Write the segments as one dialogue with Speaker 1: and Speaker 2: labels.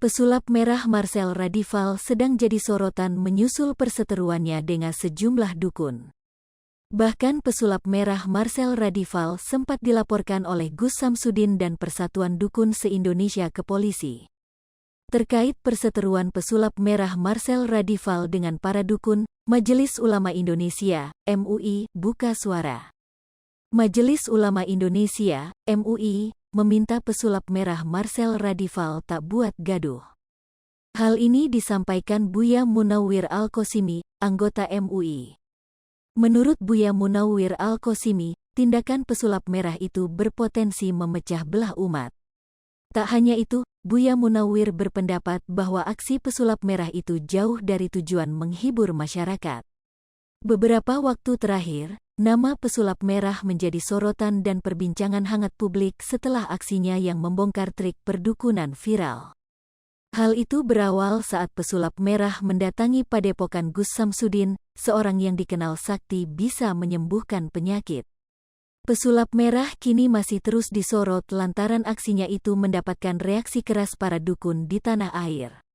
Speaker 1: Pesulap merah Marcel Radival sedang jadi sorotan menyusul perseteruannya dengan sejumlah dukun. Bahkan pesulap merah Marcel Radival sempat dilaporkan oleh Gus Samsudin dan Persatuan Dukun se-Indonesia ke polisi. Terkait perseteruan pesulap merah Marcel Radival dengan para dukun, Majelis Ulama Indonesia, MUI, buka suara. Majelis Ulama Indonesia, MUI, meminta pesulap merah Marcel Radival tak buat gaduh. Hal ini disampaikan Buya Munawwir Al-Qosimi, anggota MUI. Menurut Buya Munawwir Al-Qosimi, tindakan pesulap merah itu berpotensi memecah belah umat. Tak hanya itu, Buya Munawwir berpendapat bahwa aksi pesulap merah itu jauh dari tujuan menghibur masyarakat. Beberapa waktu terakhir, nama pesulap merah menjadi sorotan dan perbincangan hangat publik setelah aksinya yang membongkar trik perdukunan viral. Hal itu berawal saat pesulap merah mendatangi padepokan Gus Samsudin, seorang yang dikenal sakti bisa menyembuhkan penyakit. Pesulap merah kini masih terus disorot lantaran aksinya itu mendapatkan reaksi keras para dukun di tanah air.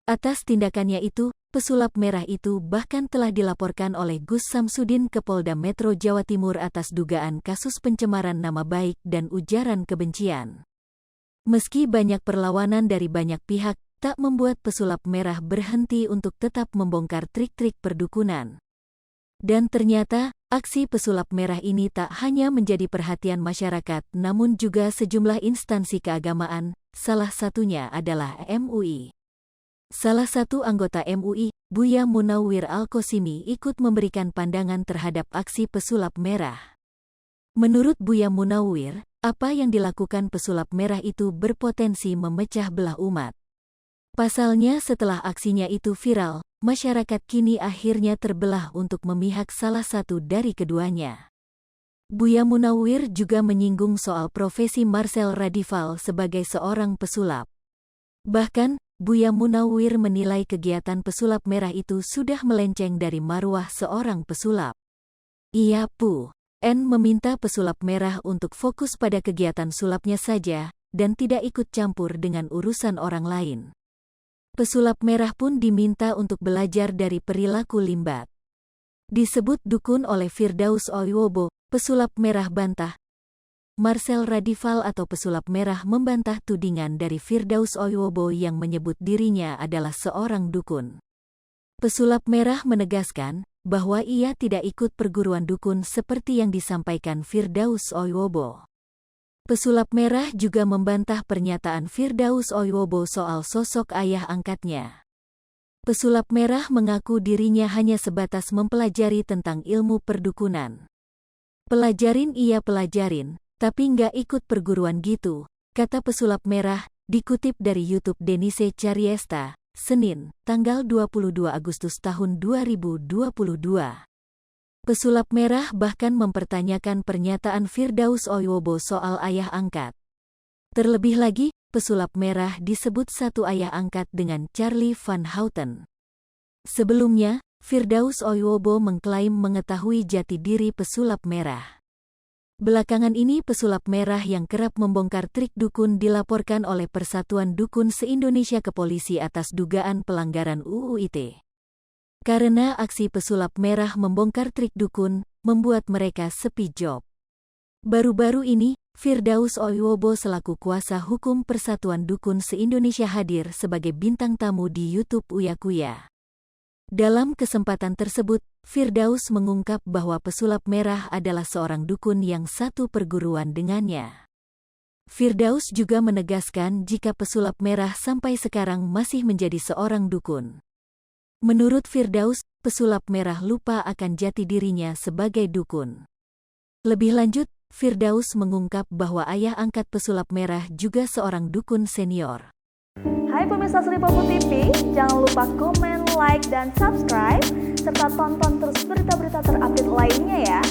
Speaker 1: Atas tindakannya itu, pesulap merah itu bahkan telah dilaporkan oleh Gus Samsudin ke Polda Metro Jawa Timur atas dugaan kasus pencemaran nama baik dan ujaran kebencian. Meski banyak perlawanan dari banyak pihak, tak membuat pesulap merah berhenti untuk tetap membongkar trik-trik perdukunan. Dan ternyata, aksi pesulap merah ini tak hanya menjadi perhatian masyarakat namun juga sejumlah instansi keagamaan, salah satunya adalah MUI. Salah satu anggota MUI, Buya Munawwir Al-Qosimi ikut memberikan pandangan terhadap aksi pesulap merah. Menurut Buya Munawwir, apa yang dilakukan pesulap merah itu berpotensi memecah belah umat. Pasalnya setelah aksinya itu viral, masyarakat kini akhirnya terbelah untuk memihak salah satu dari keduanya. Buya Munawwir juga menyinggung soal profesi Marcel Radival sebagai seorang pesulap. Bahkan, Buya Munawwir menilai kegiatan pesulap merah itu sudah melenceng dari marwah seorang pesulap. Ia meminta pesulap merah untuk fokus pada kegiatan sulapnya saja, dan tidak ikut campur dengan urusan orang lain. Pesulap merah pun diminta untuk belajar dari perilaku limbat. Disebut dukun oleh Firdaus Oiwobo, pesulap merah bantah. Marcel Radival atau pesulap merah membantah tudingan dari Firdaus Oiwobo yang menyebut dirinya adalah seorang dukun. Pesulap merah menegaskan bahwa ia tidak ikut perguruan dukun seperti yang disampaikan Firdaus Oiwobo. Pesulap merah juga membantah pernyataan Firdaus Oiwobo soal sosok ayah angkatnya. Pesulap merah mengaku dirinya hanya sebatas mempelajari tentang ilmu perdukunan. Pelajarin, tapi nggak ikut perguruan gitu, kata pesulap merah, dikutip dari YouTube Denise Cariesta, Senin, tanggal 22 Agustus tahun 2022. Pesulap merah bahkan mempertanyakan pernyataan Firdaus Oiwobo soal ayah angkat. Terlebih lagi, pesulap merah disebut satu ayah angkat dengan Charlie Van Houten. Sebelumnya, Firdaus Oiwobo mengklaim mengetahui jati diri pesulap merah. Belakangan ini pesulap merah yang kerap membongkar trik dukun dilaporkan oleh Persatuan Dukun se-Indonesia ke polisi atas dugaan pelanggaran UU ITE. Karena aksi pesulap merah membongkar trik dukun, membuat mereka sepi job. Baru-baru ini, Firdaus Oiwobo selaku kuasa hukum Persatuan Dukun se-Indonesia hadir sebagai bintang tamu di YouTube Uyakuya. Dalam kesempatan tersebut, Firdaus mengungkap bahwa pesulap merah adalah seorang dukun yang satu perguruan dengannya. Firdaus juga menegaskan jika pesulap merah sampai sekarang masih menjadi seorang dukun. Menurut Firdaus, pesulap merah lupa akan jati dirinya sebagai dukun. Lebih lanjut, Firdaus mengungkap bahwa ayah angkat pesulap merah juga seorang dukun senior.
Speaker 2: Hai pemirsa Sri Popo TV, jangan lupa komen, like, dan subscribe, serta tonton terus berita-berita terupdate lainnya ya.